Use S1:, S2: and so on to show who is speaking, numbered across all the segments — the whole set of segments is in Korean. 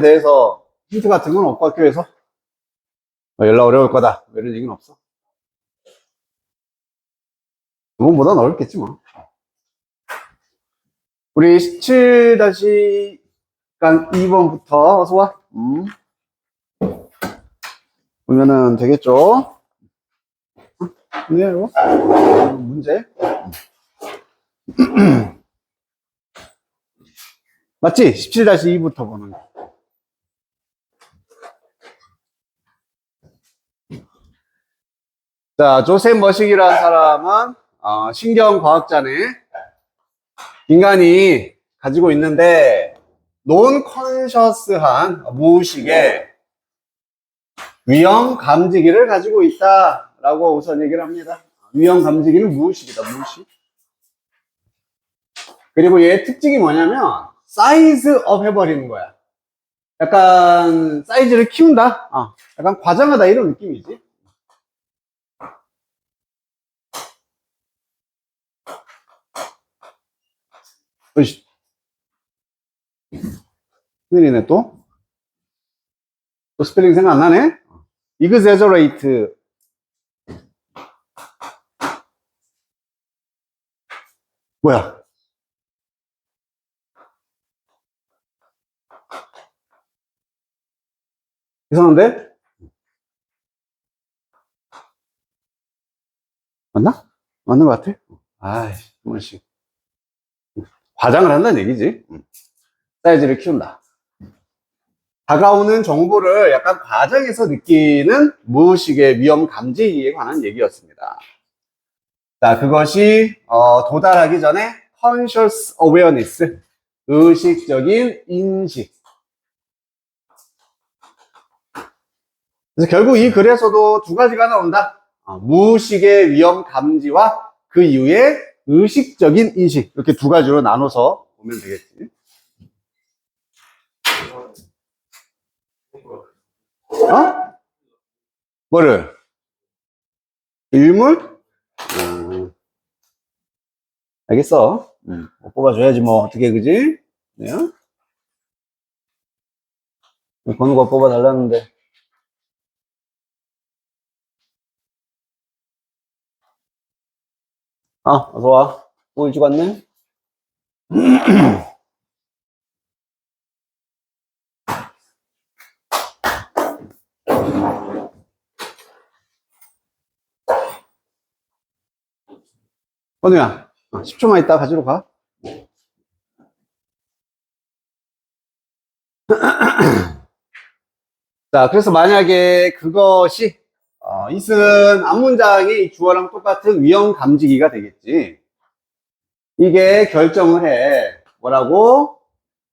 S1: 대해서 힌트 같은 건 없고 학교에서 연락 어려울 거다 이런 얘기는 없어. 그거보다 어렵겠지 뭐. 우리 17-2번부터 어서 와. 보면은 되겠죠? 네, 이거 문제. 맞지? 17-2부터 보는 거. 자, 조셉 머식이라는 사람은 신경과학자네. 인간이 가지고 있는데 논 컨셔스한 무의식의 위험 감지기를 가지고 있다라고 우선 얘기를 합니다. 위험 감지기는 무의식이다, 무의식. 그리고 얘의 특징이 뭐냐면 사이즈업 해버리는 거야. 약간 사이즈를 키운다? 약간 과장하다 이런 느낌이지. 으이씨. 큰일이네 또 스펠링 생각 안 나네? exaggerate. 뭐야? 이상한데? 맞나? 맞는 것 같아? 아이씨, 한 번씩. 과장을 한다는 얘기지. 사이즈를 키운다. 다가오는 정보를 약간 과장해서 느끼는 무의식의 위험 감지에 관한 얘기였습니다. 자, 그것이 도달하기 전에 conscious awareness, 의식적인 인식. 그래서 결국 이 글에서도 두 가지가 나온다. 무의식의 위험 감지와 그 이후에 의식적인 인식. 이렇게 두 가지로 나눠서 보면 되겠지. 뭐를? 일물? 알겠어. 뽑아줘야지 뭐 어떻게 그지? 네? 번호가 뽑아달라는데. 어서 와. 뭐 일찍 왔네? 번호야. 10초만 있다 가지러 가. 자, 그래서 만약에 그것이 이쓴 앞문장이 주어랑 똑같은 위험 감지기가 되겠지. 이게 결정을 해. 뭐라고?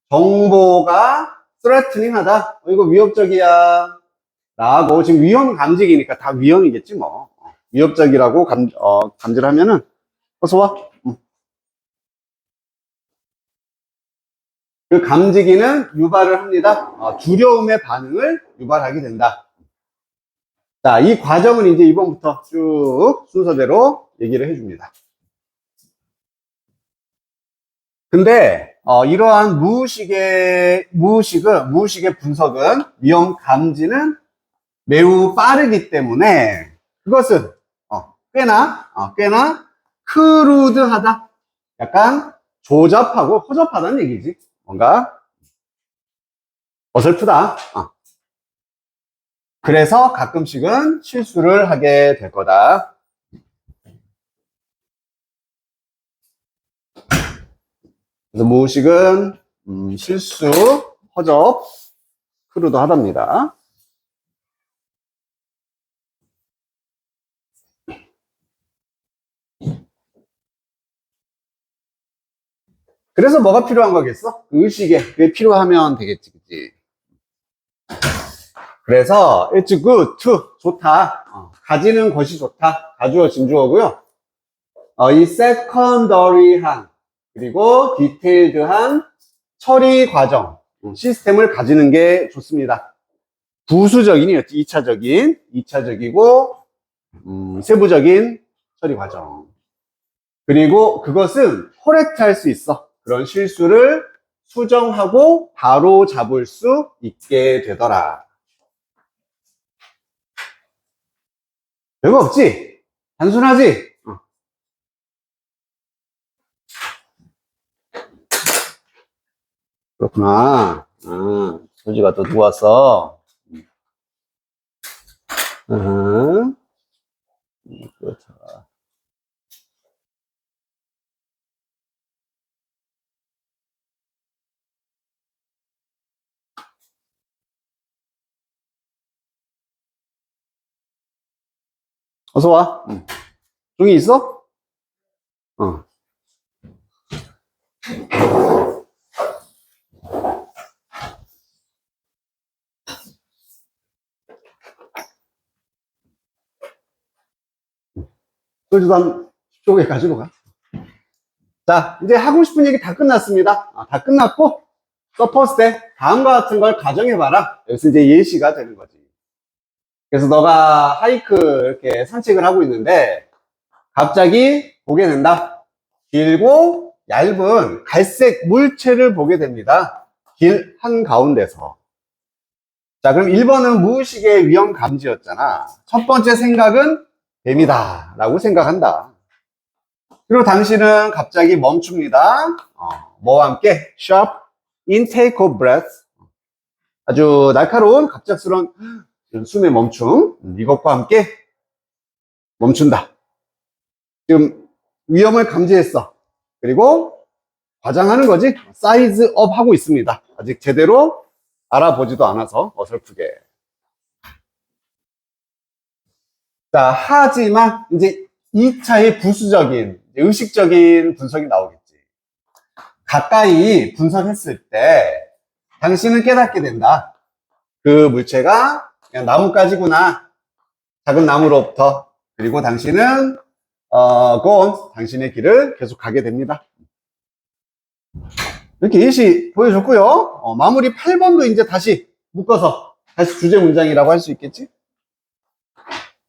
S1: 정보가 threatening 하다. 이거 위협적이야. 라고, 지금 위험 감지기니까 다 위험이겠지 뭐. 위협적이라고 감지를 하면은, 어서 와. 그 감지기는 유발을 합니다. 두려움의 반응을 유발하게 된다. 자, 이 과정은 이제 이번부터 쭉 순서대로 얘기를 해줍니다. 근데 이러한 무의식의 분석은 위험 감지는 매우 빠르기 때문에 그것은 꽤나 크루드하다. 약간 조잡하고 허접하다는 얘기지. 뭔가 어설프다. 그래서 가끔씩은 실수를 하게 될 거다. 그래서 무의식은 실수, 허접, 크루드하답니다. 그래서 뭐가 필요한 거겠어? 의식에 그게 필요하면 되겠지, 그치? 그래서 it's good to 좋다. 가지는 것이 좋다. 가주어 진주어고요. 이 secondary한 그리고 디테일드한 처리 과정 시스템을 가지는 게 좋습니다. 부수적인이었지. 2차적이고 세부적인 처리 과정. 그리고 그것은 코렉트 할 수 있어. 그런 실수를 수정하고 바로 잡을 수 있게 되더라. 별거 없지? 단순하지? 그렇구나. 소지가 또 누구 왔어? 그렇죠. 어서 와. 종이 있어? 어. 소주도 한 10개 가지고 가. 자, 이제 하고 싶은 얘기 다 끝났습니다. 다 끝났고, 서포스 때 다음과 같은 걸 가정해봐라. 여기서 이제 예시가 되는 거지. 그래서 너가 하이크 이렇게 산책을 하고 있는데, 갑자기 보게 된다. 길고 얇은 갈색 물체를 보게 됩니다. 길 한가운데서. 자, 그럼 1번은 무의식의 위험 감지였잖아. 첫 번째 생각은 뱀이다 라고 생각한다. 그리고 당신은 갑자기 멈춥니다. 뭐와 함께? sharp intake of breath. 아주 날카로운 갑작스러운 숨의 멈춤. 이것과 함께 멈춘다. 지금 위험을 감지했어. 그리고 과장하는 거지. 사이즈 업 하고 있습니다. 아직 제대로 알아보지도 않아서 어설프게. 자, 하지만 이제 2차의 부수적인, 의식적인 분석이 나오겠지. 가까이 분석했을 때 당신은 깨닫게 된다. 그 물체가 그냥 나뭇가지구나. 작은 나무로부터. 그리고 당신은 당신의 길을 계속 가게 됩니다. 이렇게 예시 보여줬고요. 마무리 8번도 이제 다시 묶어서 다시 주제 문장이라고 할 수 있겠지?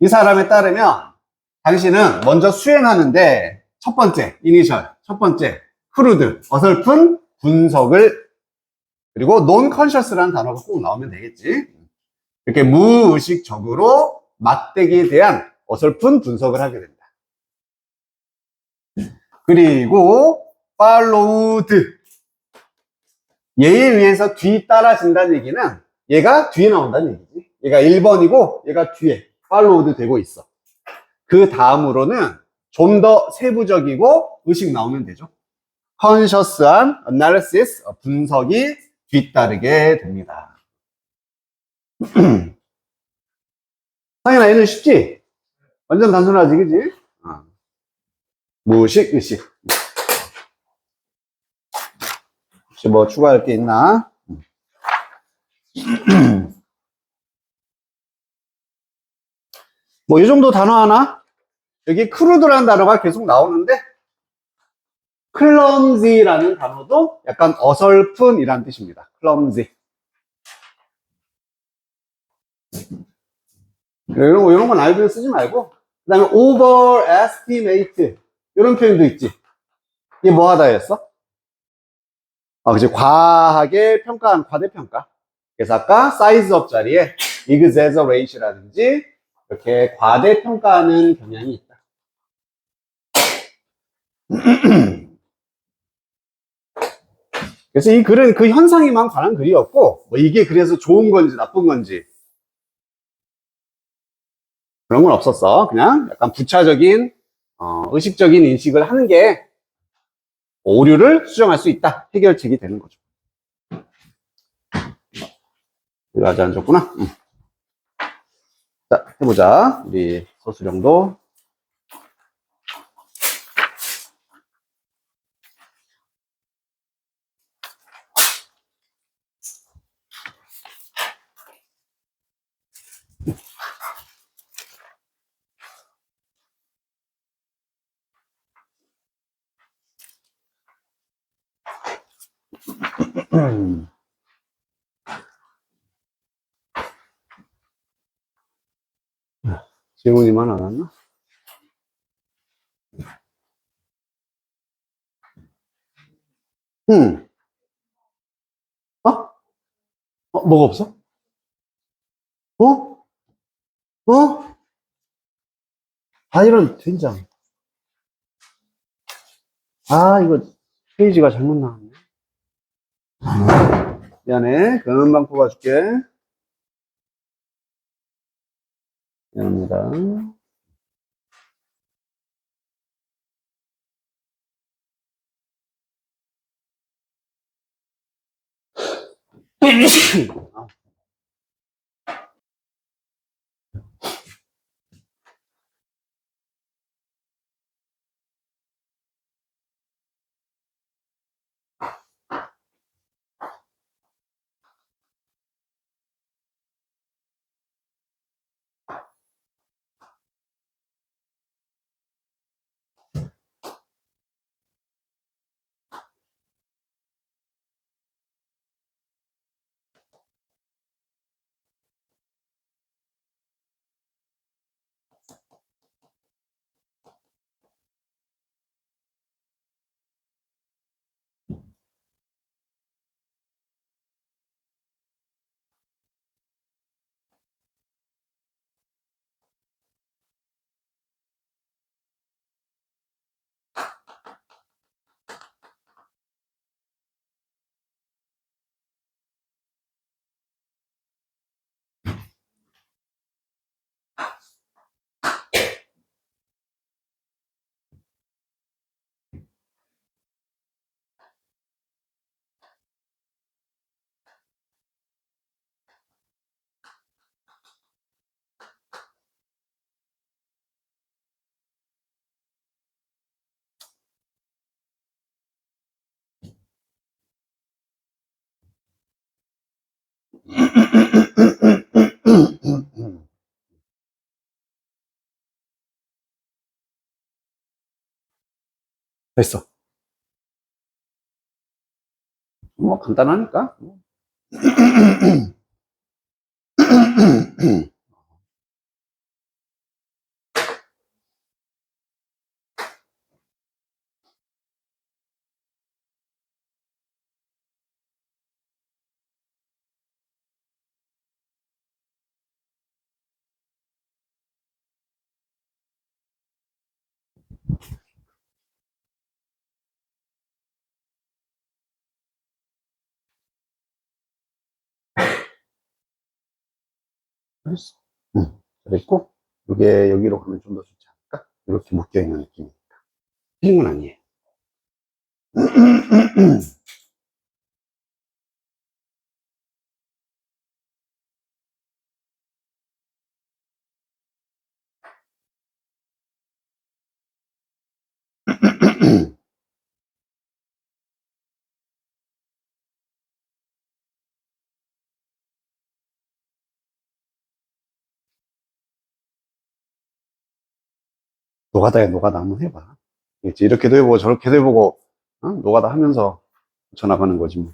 S1: 이 사람에 따르면 당신은 먼저 수행하는데 첫 번째, 이니셜, 첫 번째, 크루드, 어설픈 분석을 그리고 non-conscious라는 단어가 꼭 나오면 되겠지. 이렇게 무의식적으로 막대기에 대한 어설픈 분석을 하게 된다. 그리고 followed 얘에 의해서 뒤따라진다는 얘기는 얘가 뒤에 나온다는 얘기지. 얘가 1번이고 얘가 뒤에 followed 되고 있어. 그 다음으로는 좀 더 세부적이고 의식 나오면 되죠. conscious한 analysis, 분석이 뒤따르게 됩니다. 상현아, 얘는 쉽지? 완전 단순하지, 그지? 무의식, 의식. 혹시 뭐 추가할 게 있나? 뭐 이 정도 단어 하나? 여기 크루드라는 단어가 계속 나오는데 clumsy라는 단어도 약간 어설픈이라는 뜻입니다. clumsy. 이런 건 알고 쓰지 말고 그 다음에 overestimate 이런 표현도 있지. 이게 뭐 하다 했어? 그치. 과하게 평가한 과대평가. 그래서 아까 size up 자리에 exaggerate라든지 이렇게 과대평가하는 경향이 있다. 그래서 이 글은 그 현상에만 관한 글이었고, 뭐 이게 그래서 좋은 건지 나쁜 건지 그런 건 없었어. 그냥 약간 부차적인, 의식적인 인식을 하는 게 오류를 수정할 수 있다. 해결책이 되는 거죠. 이거 아직 안 줬구나. 자, 해보자. 우리 서수령도. 질문이만 안 왔나? 뭐가 없어? 어? 어? 아, 이런 된장. 아, 이거 페이지가 잘못 나왔네. 미안해. 금방 뽑아줄게. 미안합니다. 됐어. 뭐, 간단하니까. 됐어. 그랬고, 이게 여기로 가면 좀 더 좋지 않을까? 이렇게 묶여있는 느낌이. 틀린 건 아니에요. 노가다에 노가다 한번 해봐. 그렇지. 이렇게도 해보고 저렇게도 해보고, 노가다 하면서 전화가는 거지 뭐.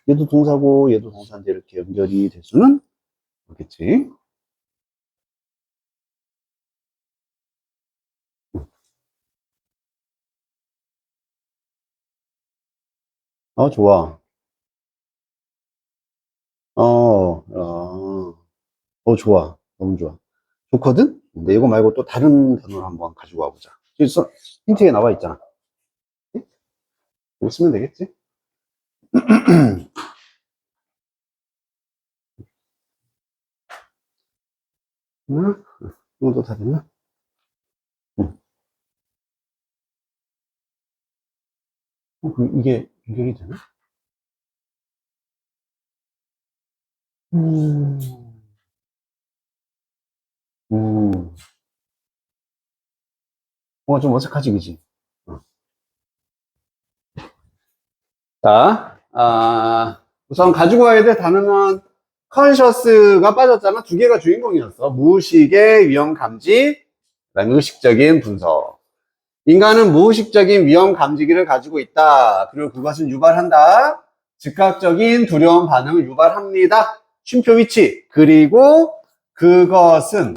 S1: 얘도 동사고 얘도 동사인데 이렇게 연결이 될 수는 없겠지. 좋아. 좋아. 너무 좋아. 좋거든? 근데 이거 말고 또 다른 단어를 한번 가지고 와보자. 여기 힌트에 나와 있잖아. 응? 이거 쓰면 되겠지? 응? 이것도 다 됐나? 응. 이게 연결이 되나? 음, 음, 좀 어색하지, 그지? 어. 자, 우선 가지고 와야 될 단어는, 컨셔스가 빠졌잖아. 두 개가 주인공이었어. 무의식의 위험 감지, 그다음에 의식적인 분석. 인간은 무의식적인 위험 감지기를 가지고 있다. 그리고 그것은 유발한다. 즉각적인 두려움 반응을 유발합니다. 쉼표 위치. 그리고 그것은,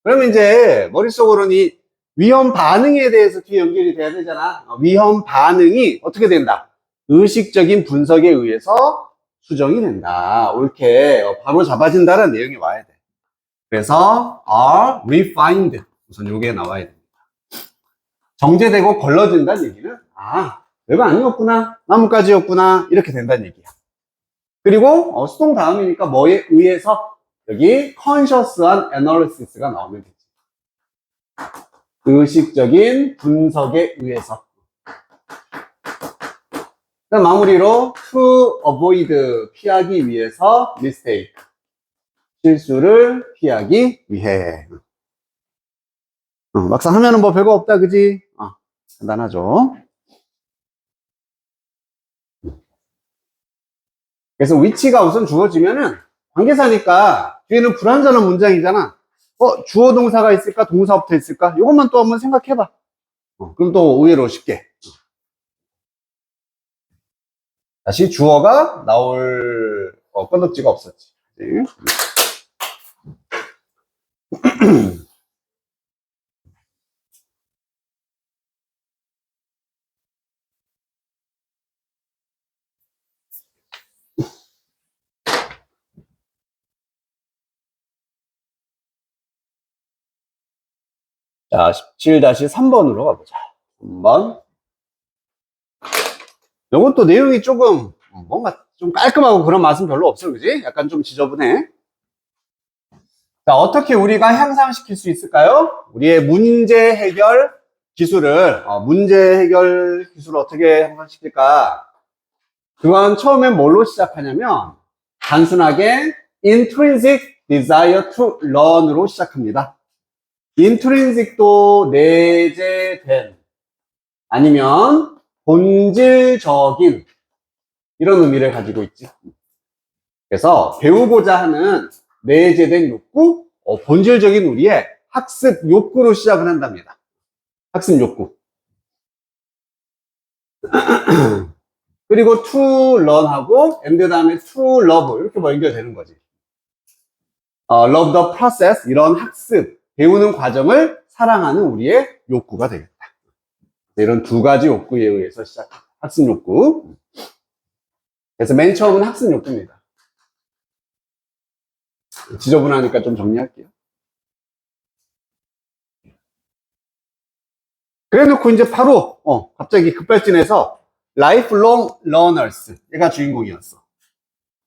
S1: 그러면 이제 머릿속으로는 이 위험 반응에 대해서 뒤에 연결이 돼야 되잖아. 위험 반응이 어떻게 된다? 의식적인 분석에 의해서 수정이 된다. 이렇게 바로 잡아진다는 내용이 와야 돼. 그래서 are refined. 우선 요게 나와야 됩니다. 정제되고 걸러진다는 얘기는 별거 아니었구나, 나뭇가지였구나, 이렇게 된다는 얘기야. 그리고 수동 다음이니까 뭐에 의해서 여기 conscious한 analysis가 나오면 되지. 의식적인 분석에 의해서. 마무리로 to avoid 피하기 위해서 mistake 실수를 피하기 위해. 막상 하면은 뭐 별거 없다, 그지? 간단하죠. 그래서 위치가 우선 주어지면은 관계사니까 뒤에는 불완전한 문장이잖아. 주어 동사가 있을까? 동사부터 있을까? 이것만 또 한번 생각해봐. 그럼 또 의외로 쉽게. 다시 주어가 나올 건덕지가 없었지. 네. 자, 17-3번으로 가보자. 3번. 이것도 내용이 조금 뭔가 좀 깔끔하고 그런 맛은 별로 없어, 그지? 약간 좀 지저분해. 자, 어떻게 우리가 향상시킬 수 있을까요? 우리의 문제 해결 기술을 어떻게 향상시킬까? 그건 처음엔 뭘로 시작하냐면 단순하게 intrinsic desire to learn으로 시작합니다. intrinsic도 내재된 아니면 본질적인 이런 의미를 가지고 있지. 그래서 배우고자 하는 내재된 욕구, 본질적인 우리의 학습 욕구로 시작을 한답니다. 학습 욕구. 그리고 to learn하고 and 다음에 to love 이렇게 뭐 연결되는 거지. love the process, 이런 학습, 배우는 과정을 사랑하는 우리의 욕구가 되겠다. 이런 두 가지 욕구에 의해서 시작합니다. 학습 욕구. 그래서 맨 처음은 학습 욕구입니다. 지저분하니까 좀 정리할게요. 그래 놓고 이제 바로 갑자기 급발진해서 lifelong learners, 얘가 주인공이었어.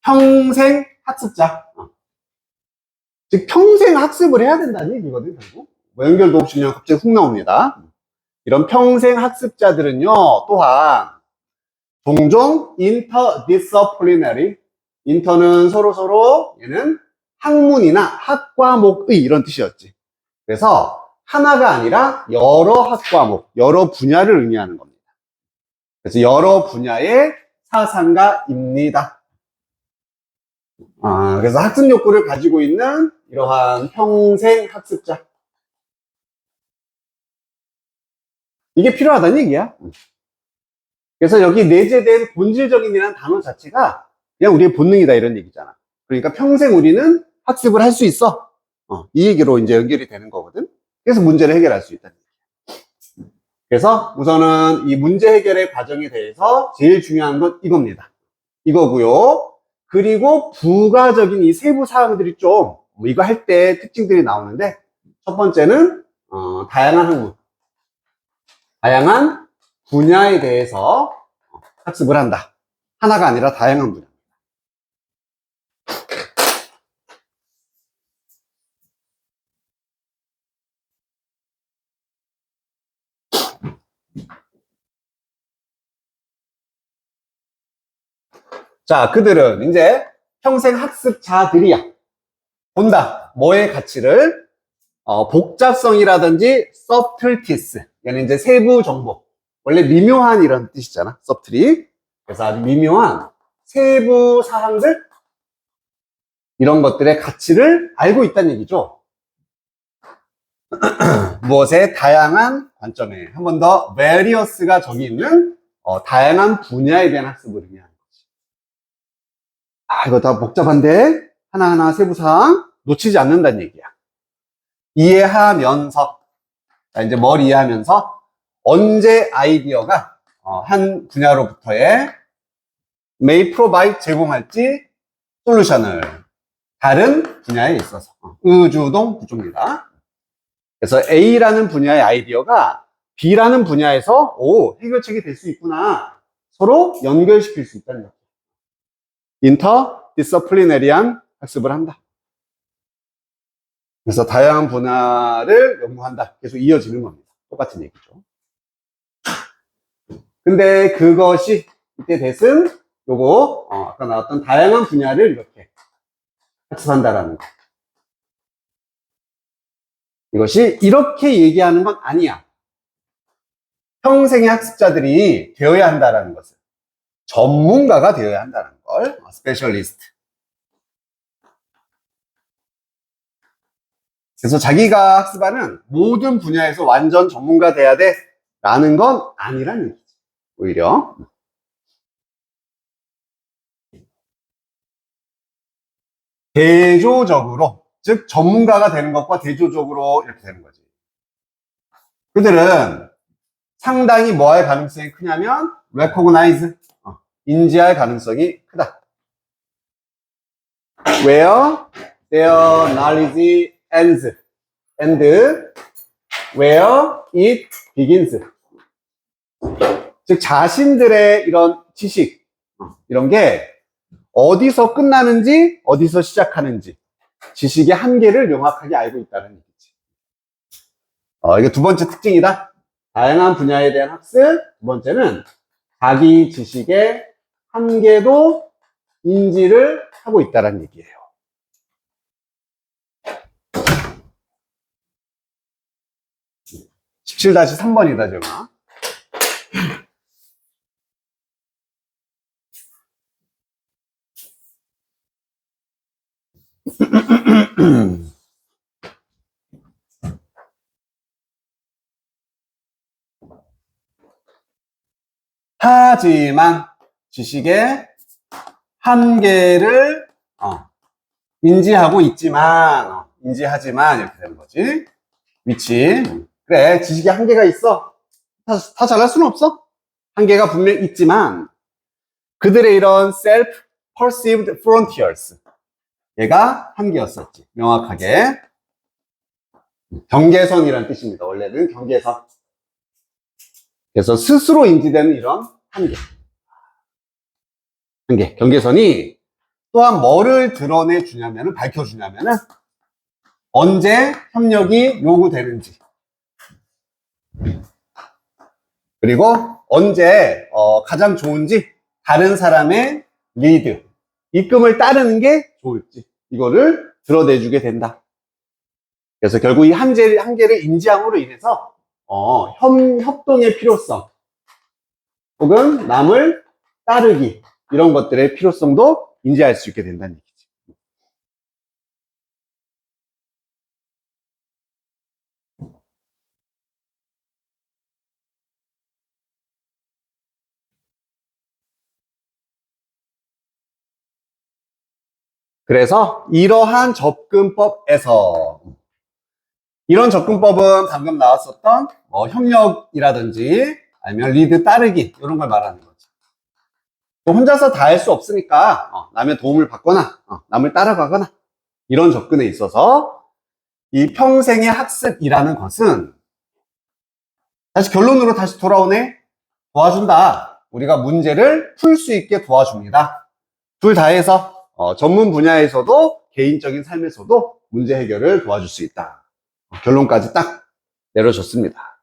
S1: 평생 학습자. 즉 평생 학습을 해야 된다는 얘기거든. 결국 뭐 연결도 없이 그냥 갑자기 훅 나옵니다. 이런 평생 학습자들은요, 또한 종종 interdisciplinary, 인터는 서로 얘는 학문이나 학과목의 이런 뜻이었지. 그래서 하나가 아니라 여러 학과목, 여러 분야를 의미하는 겁니다. 그래서 여러 분야의 사상가입니다. 그래서 학습 욕구를 가지고 있는 이러한 평생 학습자. 이게 필요하다는 얘기야. 그래서 여기 내재된 본질적인이라는 단어 자체가 그냥 우리의 본능이다 이런 얘기잖아. 그러니까 평생 우리는 학습을 할 수 있어. 이 얘기로 이제 연결이 되는 거거든. 그래서 문제를 해결할 수 있다는 얘기야. 그래서 우선은 이 문제 해결의 과정에 대해서 제일 중요한 건 이겁니다. 이거고요. 그리고 부가적인 이 세부 사항들이 좀 이거 할 때 특징들이 나오는데, 첫 번째는 다양한 학문, 다양한 분야에 대해서 학습을 한다. 하나가 아니라 다양한 분야. 자, 그들은 이제 평생 학습자들이야. 본다. 뭐의 가치를? 복잡성이라든지 subtleties. 얘는 이제 세부 정보. 원래 미묘한 이런 뜻이잖아. subtlety. 그래서 아주 미묘한 세부 사항들, 이런 것들의 가치를 알고 있다는 얘기죠. 무엇의 다양한 관점에, 한 번 더 various가 저기 있는 다양한 분야에 대한 학습을 의미하는 거지. 이거 다 복잡한데 하나하나 세부사항 놓치지 않는다는 얘기야. 이해하면서, 자, 이제 뭘 이해하면서 언제 아이디어가 한 분야로부터의 may provide 제공할지 솔루션을 다른 분야에 있어서 의주동 구조입니다. 그래서 A라는 분야의 아이디어가 B라는 분야에서 해결책이 될 수 있구나, 서로 연결시킬 수 있다는 거죠. 인터디서플리네리한 학습을 한다. 그래서 다양한 분야를 연구한다. 계속 이어지는 겁니다. 똑같은 얘기죠. 근데 그것이 이때 대신 요거 아까 나왔던 다양한 분야를 이렇게 학습한다라는 거. 이것이 이렇게 얘기하는 건 아니야. 평생의 학습자들이 되어야 한다라는 것을, 전문가가 되어야 한다는 걸, 스페셜리스트. 그래서 자기가 학습하는 모든 분야에서 완전 전문가 돼야 돼 라는 건 아니라는 얘기지. 오히려 대조적으로, 즉 전문가가 되는 것과 대조적으로 이렇게 되는 거지. 그들은 상당히 뭐할 가능성이 크냐면 recognize, 인지할 가능성이 크다. Where their knowledge ends and where it begins. 즉 자신들의 이런 지식, 이런 게 어디서 끝나는지 어디서 시작하는지, 지식의 한계를 명확하게 알고 있다는 얘기지. 이게 두 번째 특징이다. 다양한 분야에 대한 학습. 두 번째는 자기 지식의 한계도 인지를 하고 있다는 얘기예요. (17-3번이다) 제가. 하지만 지식의 한계를 인지하고 있지만, 인지하지만 이렇게 되는 거지. 위치. 그래, 지식의 한계가 있어. 다 잘할 수는 없어. 한계가 분명히 있지만 그들의 이런 self-perceived frontiers, 얘가 한계였었지. 명확하게. 경계선이란 뜻입니다. 원래는 경계선. 그래서 스스로 인지되는 이런 한계. 경계선이 또한 뭐를 드러내 주냐면은, 밝혀주냐면은, 언제 협력이 요구되는지, 그리고 언제 가장 좋은지, 다른 사람의 리드, 이끔을 따르는 게 좋을지, 이거를 드러내주게 된다. 그래서 결국 이 한계를 인지함으로 인해서 협동의 필요성, 혹은 남을 따르기, 이런 것들의 필요성도 인지할 수 있게 된다는 얘기지. 그래서 이러한 접근법에서, 이런 접근법은 방금 나왔었던 협력이라든지 아니면 리드 따르기, 이런 걸 말하는 거지. 혼자서 다 할 수 없으니까 남의 도움을 받거나 남을 따라가거나, 이런 접근에 있어서 이 평생의 학습이라는 것은 다시 결론으로 다시 돌아오네. 도와준다. 우리가 문제를 풀 수 있게 도와줍니다. 둘 다 해서 전문 분야에서도 개인적인 삶에서도 문제 해결을 도와줄 수 있다. 결론까지 딱 내려줬습니다.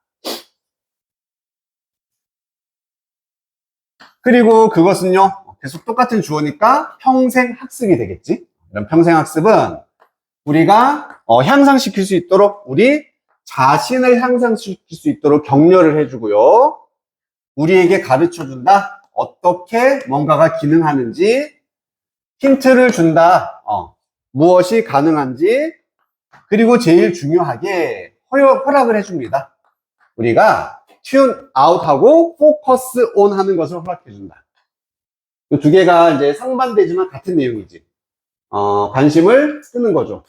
S1: 그리고 그것은요, 계속 똑같은 주어니까 평생 학습이 되겠지. 이런 평생 학습은 우리가 향상시킬 수 있도록, 우리 자신을 향상시킬 수 있도록 격려를 해주고요, 우리에게 가르쳐준다. 어떻게 뭔가가 기능하는지 힌트를 준다. 무엇이 가능한지, 그리고 제일 중요하게 허락을 해줍니다. 우리가 튠 아웃하고 포커스 온 하는 것을 허락해준다. 이 두 개가 이제 상반되지만 같은 내용이지. 관심을 끄는 거죠.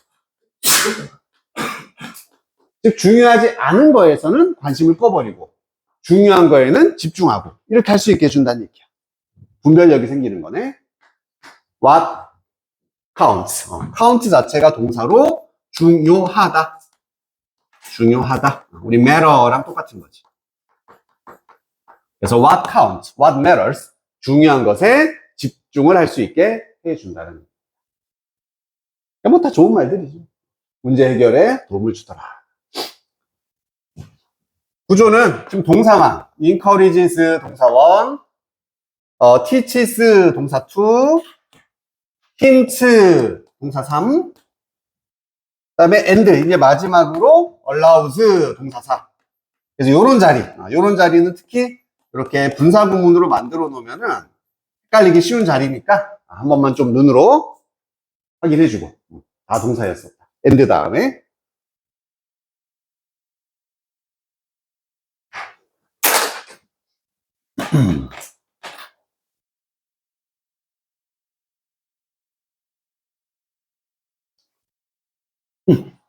S1: 즉, 중요하지 않은 거에서는 관심을 꺼버리고, 중요한 거에는 집중하고, 이렇게 할 수 있게 해준다는 얘기야. 분별력이 생기는 거네. What counts. count 자체가 동사로 중요하다. 중요하다. 우리 matter랑 똑같은 거지. 그래서 what counts, what matters. 중요한 것에 집중을 할 수 있게 해준다는. 뭐 다 좋은 말들이죠. 문제 해결에 도움을 주더라. 구조는 지금 동사만. encourages 동사 1, teaches 동사 2, hint 동사 3, 그 다음에 and 이제 마지막으로 allows 동사 4. 그래서 요런 자리는 특히 이렇게 분사 구문으로 만들어 놓으면은 헷갈리기 쉬운 자리니까 한 번만 좀 눈으로 확인해주고. 다 동사였었다. and 다음에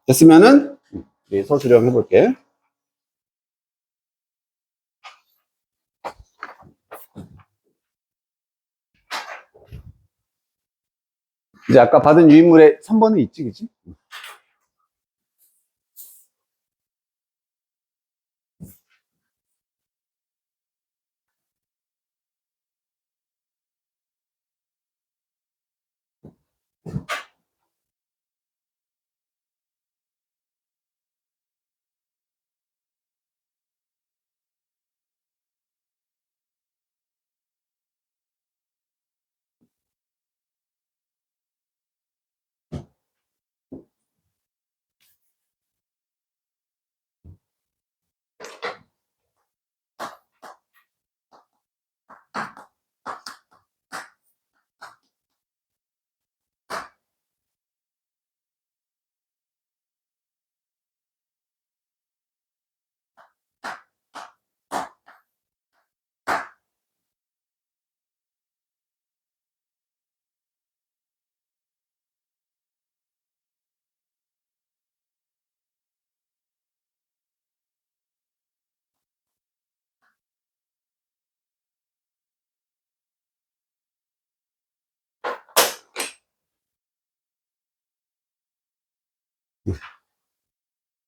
S1: 됐으면은 서술형 해볼게. 이제 아까 받은 유인물에 3번은 있지, 그치?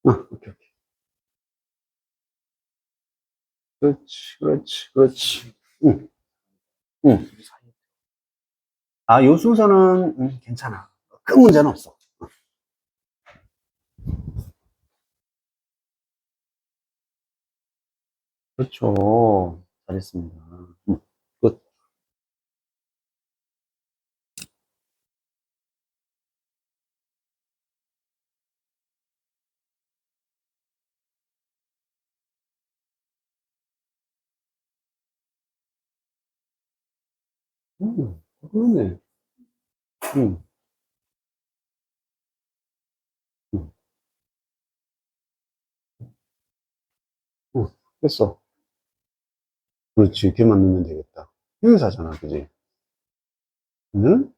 S1: 오케이. 그렇지. 응, 응. 요 순서는, 괜찮아. 큰 문제는 없어. 그렇죠. 잘했습니다. 끝. 그러네. 응, 응, 응. 됐어. 그렇지. 걔만 넣으면 되겠다. 형용사잖아, 그지? 응?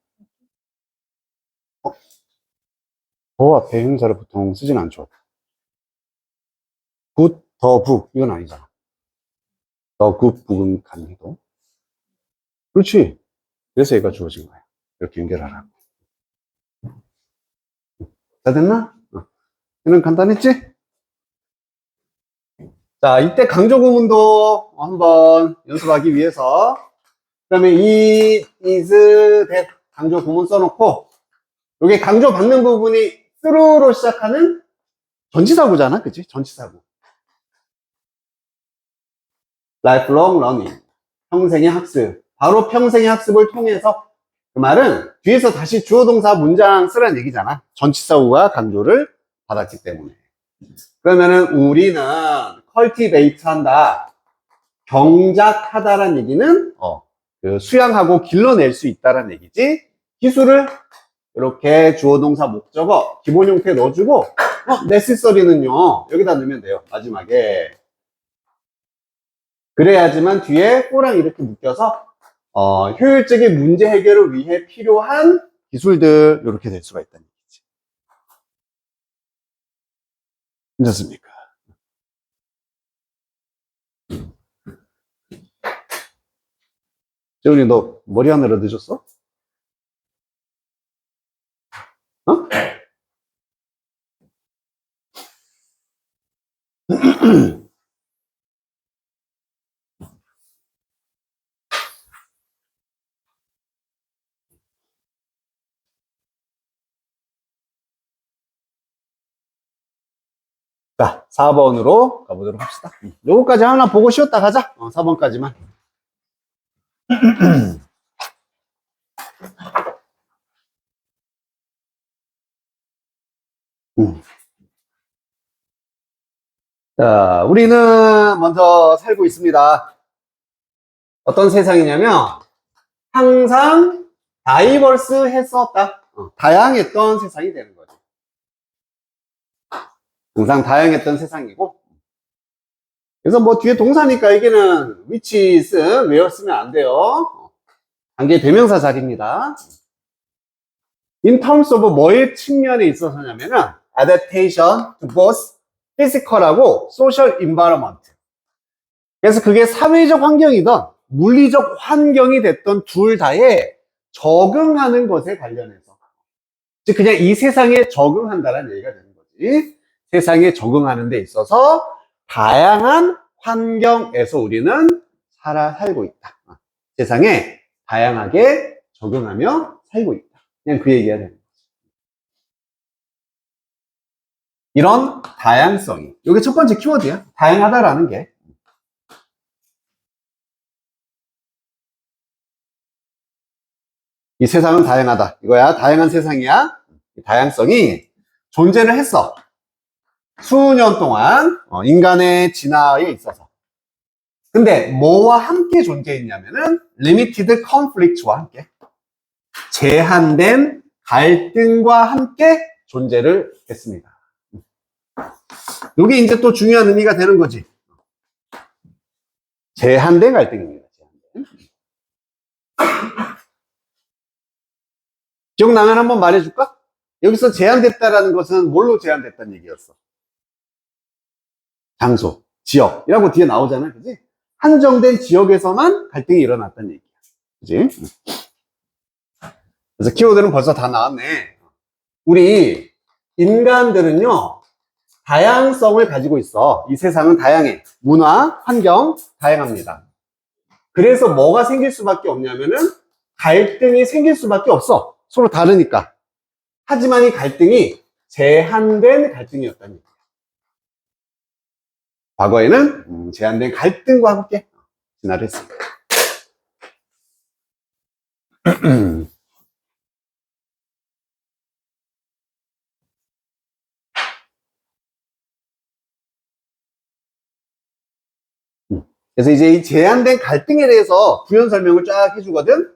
S1: 어, 더 앞에 형용사를 보통 쓰진 않죠. 굿, 더, 북. 이건 아니잖아. 더, 굿, 북은 가능해도. 그렇지. 그래서 얘가 주어진 거야. 이렇게 연결하라고. 다 됐나? 얘는 간단했지? 자, 이때 강조 구문도 한번 연습하기 위해서, 그 다음에 이, is, that 강조 구문 써놓고, 여기 강조 받는 부분이 through로 시작하는 전치사구잖아, 그치? 전치사구. lifelong learning. 평생의 학습. 바로 평생의 학습을 통해서 그 말은 뒤에서 다시 주어 동사 문장 쓰라는 얘기잖아. 전치사구가 강조를 받았기 때문에. 그러면은 우리는 cultivate 한다. 경작하다란 얘기는 그 수양하고 길러낼 수 있다란 얘기지. 기술을 이렇게 주어 동사 목적어 기본 형태 넣어주고 necessary는요 여기다 넣으면 돼요. 마지막에. 그래야지만 뒤에 for랑 이렇게 묶여서 효율적인 문제 해결을 위해 필요한 기술들 이렇게 될 수가 있다는 얘기지. 괜찮습니까? 재훈이 너 머리 하느라 늦었어? 어? 자, 4번으로 가보도록 합시다. 요거까지 하나 보고 쉬었다 가자. 4번까지만. 자, 우리는 먼저 살고 있습니다. 어떤 세상이냐면 항상 다이버스 했었다. 다양했던 세상이 되는 거죠. 항상 다양했던 세상이고. 그래서 뭐 뒤에 동사니까 여기는 which is, where 쓰면 안 돼요. 관계 대명사 자리입니다. In terms of 뭐의 측면에 있어서냐면은 adaptation to both physical하고 social environment. 그래서 그게 사회적 환경이든 물리적 환경이 됐던 둘 다에 적응하는 것에 관련해서. 즉 그냥 이 세상에 적응한다는 얘기가 되는 거지. 세상에 적응하는 데 있어서 다양한 환경에서 우리는 살고 있다. 세상에 다양하게 적응하며 살고 있다. 그냥 그 얘기가 되는 거지. 이런 다양성이. 이게 첫 번째 키워드야. 다양하다라는 게. 이 세상은 다양하다. 이거야. 다양한 세상이야. 다양성이 존재를 했어. 수년 동안 인간의 진화에 있어서. 근데 뭐와 함께 존재했냐면은 limited conflict와 함께 제한된 갈등과 함께 존재를 했습니다. 이게 이제 또 중요한 의미가 되는 거지. 제한된 갈등입니다. 기억나면 한번 말해줄까? 여기서 제한됐다라는 것은 뭘로 제한됐다는 얘기였어? 장소, 지역이라고 뒤에 나오잖아, 그지? 한정된 지역에서만 갈등이 일어났다는 얘기야, 그지? 그래서 키워드는 벌써 다 나왔네. 우리 인간들은요, 다양성을 가지고 있어. 이 세상은 다양해. 문화, 환경, 다양합니다. 그래서 뭐가 생길 수밖에 없냐면은 갈등이 생길 수밖에 없어. 서로 다르니까. 하지만 이 갈등이 제한된 갈등이었다는 얘기야. 과거에는 제한된 갈등과 함께 진화를 했습니다. 그래서 이제 이 제한된 갈등에 대해서 부연 설명을 쫙 해주거든.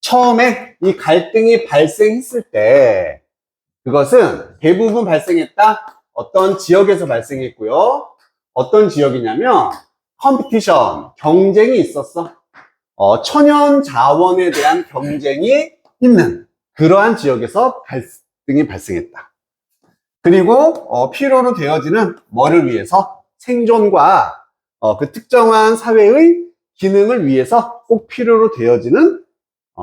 S1: 처음에 이 갈등이 발생했을 때 그것은 대부분 발생했다. 어떤 지역에서 발생했고요. 어떤 지역이냐면 컴피티션, 경쟁이 있었어. 천연 자원에 대한 경쟁이 있는 그러한 지역에서 갈등이 발생했다. 그리고 필요로 되어지는 뭐를 위해서? 생존과 그 특정한 사회의 기능을 위해서 꼭 필요로 되어지는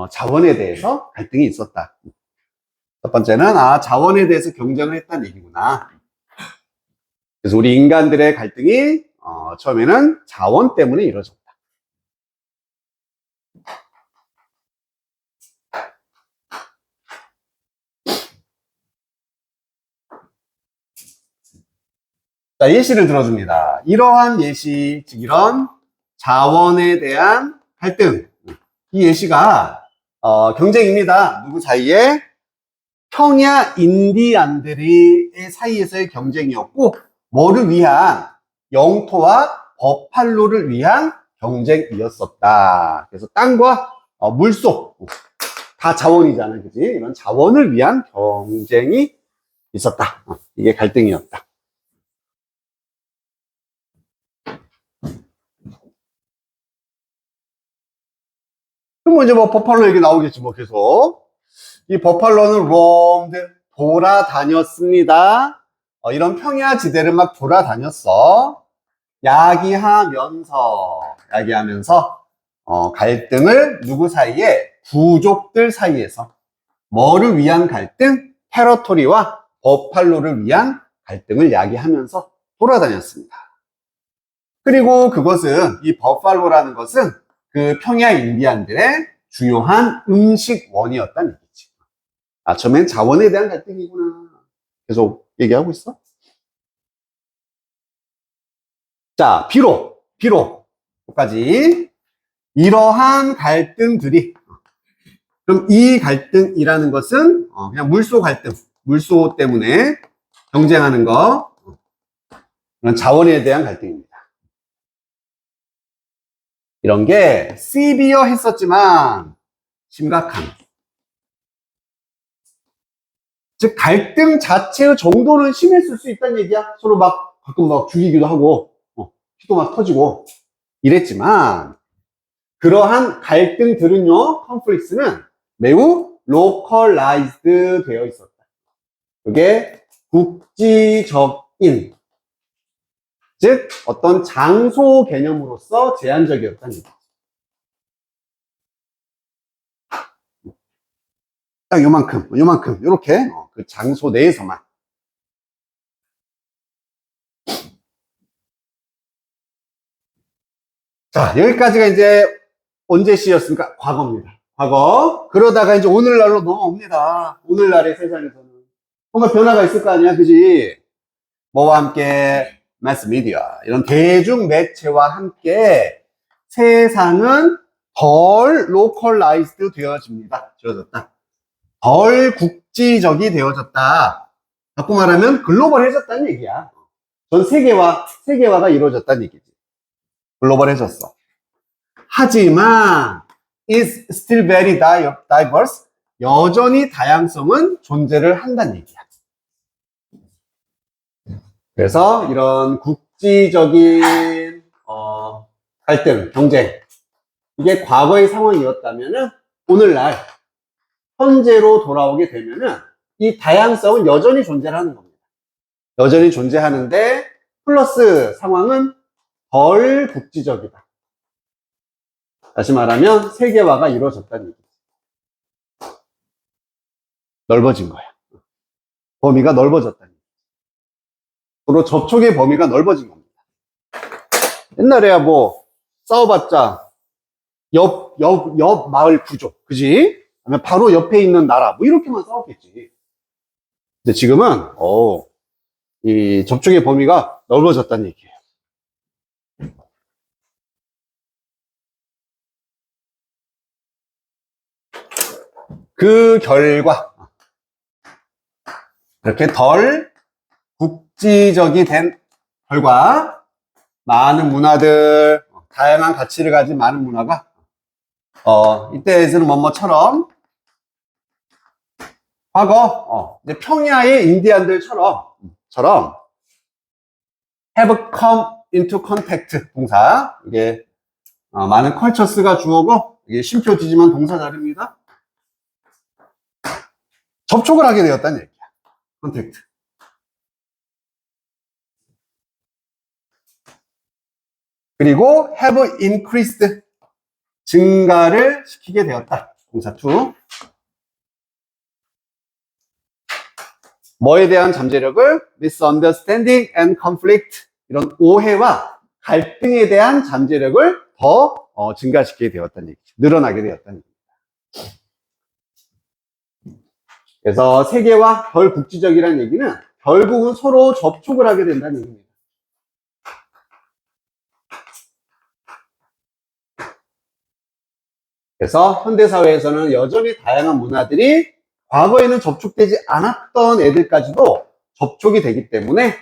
S1: 자원에 대해서 갈등이 있었다. 첫 번째는 자원에 대해서 경쟁을 했다는 얘기구나. 그래서 우리 인간들의 갈등이 처음에는 자원 때문에 이루어졌다. 자, 예시를 들어줍니다. 이러한 예시, 즉 이런 자원에 대한 갈등. 이 예시가 경쟁입니다. 누구 사이에? 평야 인디안들의 사이에서의 경쟁이었고 뭐를 위한? 영토와 버팔로를 위한 경쟁이었었다. 그래서 땅과 물속 다 자원이잖아, 그지? 이런 자원을 위한 경쟁이 있었다. 이게 갈등이었다. 그럼 뭐 이제 뭐 버팔로 얘기 나오겠지, 뭐 계속. 이 버팔로는 roamed, 돌아다녔습니다. 이런 평야 지대를 막 돌아다녔어. 야기하면서 갈등을 누구 사이에? 부족들 사이에서. 뭐를 위한 갈등? 테러토리와 버팔로를 위한 갈등을 야기하면서 돌아다녔습니다. 그리고 그것은, 이 버팔로라는 것은 그 평야 인디안들의 주요한 음식원이었다는 얘기지. 처음엔 자원에 대한 갈등이구나. 계속 얘기하고 있어. 자, 비록, 여기까지. 이러한 갈등들이, 그럼 이 갈등이라는 것은, 그냥 물소 갈등, 물소 때문에 경쟁하는 거, 그런 자원에 대한 갈등입니다. 이런 게, 시비어 했었지만, 심각한. 즉, 갈등 자체의 정도는 심했을 수 있다는 얘기야. 서로 막, 가끔 막 죽이기도 하고, 피도 막 터지고, 이랬지만, 그러한 갈등들은요, 컨플릭스는 매우 localized 되어 있었다. 그게 국지적인, 즉 어떤 장소 개념으로서 제한적이었다는 얘기죠. 딱 요만큼, 요렇게 그 장소 내에서만. 자, 여기까지가 이제 언제 시였습니까? 과거입니다. 과거. 그러다가 이제 오늘날로 넘어옵니다. 오늘날의 세상에서는. 뭔가 변화가 있을 거 아니야, 그지? 뭐와 함께? 매스미디어. 이런 대중 매체와 함께 세상은 덜 로컬라이즈드 되어집니다. 되어졌다. 덜 국지적이 되어졌다. 바꿔 말하면 글로벌해졌다는 얘기야. 전 세계화가 이루어졌다는 얘기지. 글로벌해졌어. 하지만 is still very diverse. 여전히 다양성은 존재를 한다는 얘기야. 그래서 이런 국지적인 갈등, 경쟁, 이게 과거의 상황이었다면은 오늘날 현재로 돌아오게 되면은 이 다양성은 여전히 존재하는 겁니다. 여전히 존재하는데 플러스 상황은 덜 국지적이다. 다시 말하면 세계화가 이루어졌다는 얘기죠. 넓어진 거야. 범위가 넓어졌다는 얘기죠. 서로 접촉의 범위가 넓어진 겁니다. 옛날에야 뭐 싸워봤자 옆 마을 구조, 그지? 아니면 바로 옆에 있는 나라, 뭐 이렇게만 싸웠겠지. 근데 지금은 이 접촉의 범위가 넓어졌다는 얘기예요. 그 결과 이렇게 덜 국지적이 된 결과 많은 문화들, 다양한 가치를 가진 많은 문화가 이때에서는 뭐뭐처럼 과거 이제 평야의 인디안들처럼 have come into contact 동사, 이게 많은 컬처스가 주어고 이게 쉼표 뒤지면 동사 자리입니다. 접촉을 하게 되었다는 얘기야. 컨택트. 그리고 have increased, 증가를 시키게 되었다. 동사 to. 뭐에 대한 잠재력을? misunderstanding and conflict, 이런 오해와 갈등에 대한 잠재력을 더 증가시키게 되었다는 얘기죠. 늘어나게 되었다는 얘기죠. 그래서 세계화, 덜 국지적이라는 얘기는 결국은 서로 접촉을 하게 된다는 얘기입니다. 그래서 현대사회에서는 여전히 다양한 문화들이 과거에는 접촉되지 않았던 애들까지도 접촉이 되기 때문에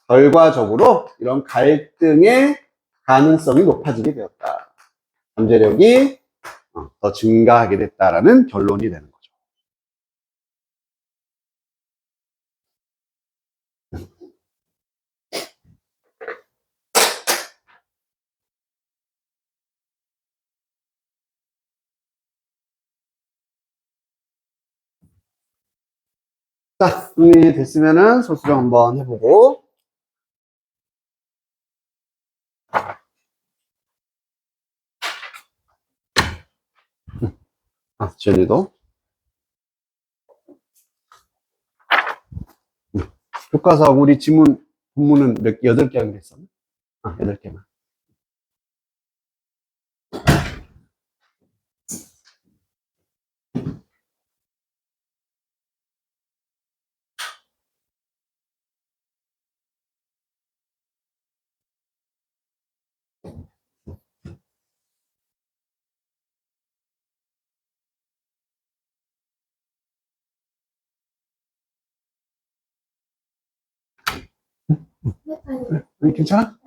S1: 결과적으로 이런 갈등의 가능성이 높아지게 되었다. 잠재력이 더 증가하게 됐다라는 결론이 되는 거예요. 자, 정리됐으면은 소수령 한번 해보고. 지연이도. 교과서하고 우리 지문, 본문은 8개 하기로 했었나? 8개만. 괜찮아?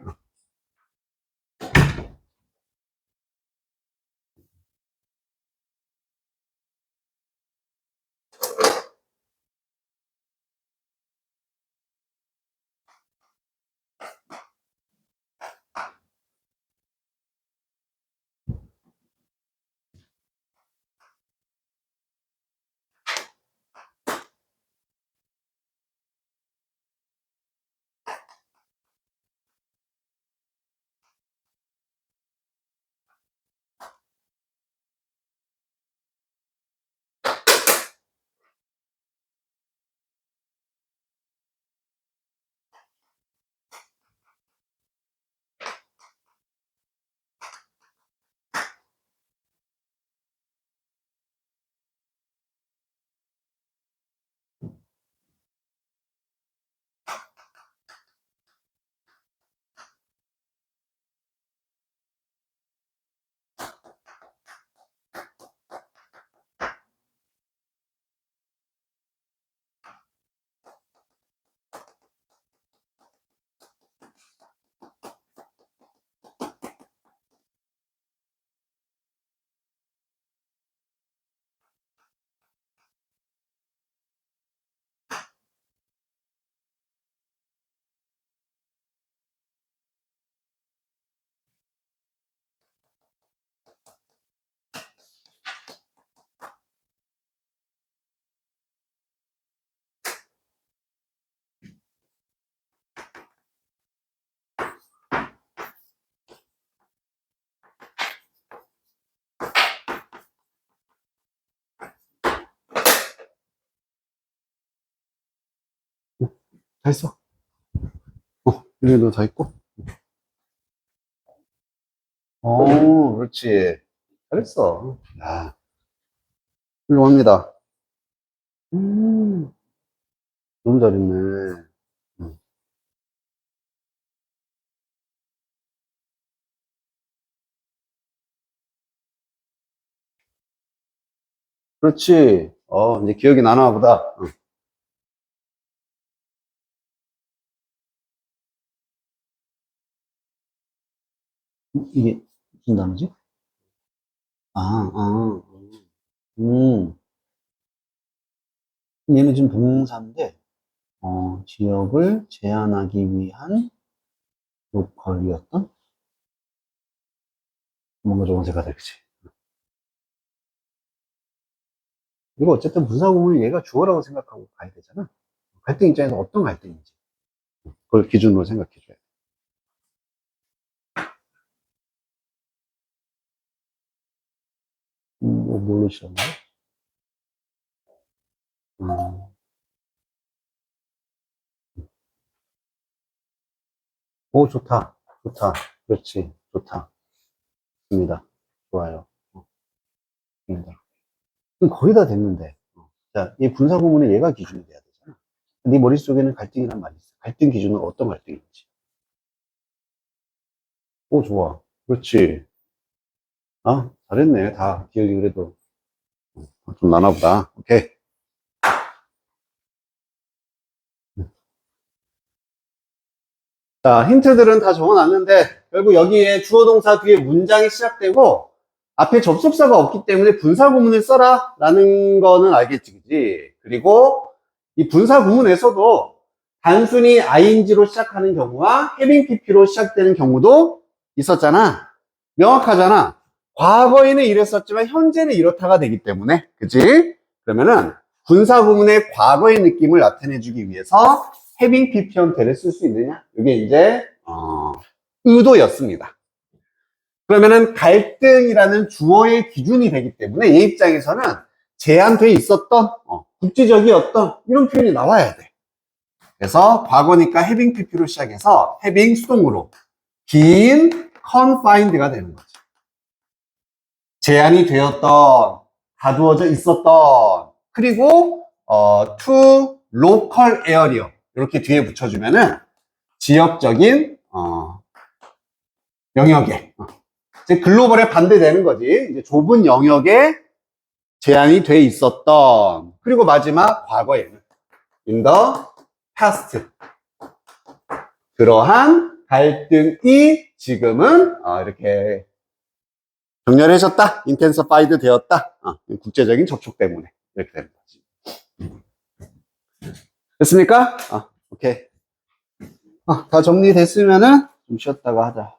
S1: 다 했어. 여기도 다 있고. 그렇지. 잘했어. 야, 훌륭합니다. 너무 잘했네. 음, 그렇지. 이제 기억이 나나 보다. 이게 무슨 단어지? 음. 얘는 지금 동사인데, 지역을 제한하기 위한 로컬이었던? 뭔가 좋은 생각이 그치? 이거 어쨌든 분사구문을 얘가 주어라고 생각하고 가야 되잖아. 갈등 입장에서 어떤 갈등인지. 그걸 기준으로 생각해줘야 돼. 뭘로 싫었나? 음, 오, 좋다. 좋다. 그렇지. 좋다. 좋습니다. 좋아요. 좋습니다. 그럼 거의 다 됐는데. 자, 이 분사구문은 얘가 기준이 돼야 되잖아. 네 머릿속에는 갈등이란 말이 있어. 갈등 기준은 어떤 갈등인지. 오, 좋아. 그렇지. 잘했네. 다 기억이 그래도 좀 나나보다. 오케이. 자, 힌트들은 다 적어놨는데, 결국 여기에 주어 동사 뒤에 문장이 시작되고, 앞에 접속사가 없기 때문에 분사 구문을 써라 라는 거는 알겠지, 그지? 그리고 이 분사 구문에서도 단순히 ing로 시작하는 경우와 having pp로 시작되는 경우도 있었잖아. 명확하잖아. 과거에는 이랬었지만 현재는 이렇다가 되기 때문에, 그치? 그러면은 군사구문의 과거의 느낌을 나타내주기 위해서 having pp 형태를 쓸 수 있느냐? 이게 이제 의도였습니다. 그러면은 갈등이라는 주어의 기준이 되기 때문에 얘 입장에서는 제한돼 있었던 국지적이었던 이런 표현이 나와야 돼. 그래서 과거니까 having pp로 시작해서 having 수동으로 긴 confined가 되는 거죠. 제한이 되었던, 가두어져 있었던, 그리고 to local area 이렇게 뒤에 붙여주면은 지역적인 영역에 이제 글로벌에 반대되는 거지. 이제 좁은 영역에 제한이 돼 있었던, 그리고 마지막 과거에는 in the past 그러한 갈등이 지금은 이렇게 격렬해졌다, intensified 되었다. 국제적인 접촉 때문에 이렇게 되는 거지. 됐습니까? 오케이. 다 정리됐으면은 좀 쉬었다가 하자.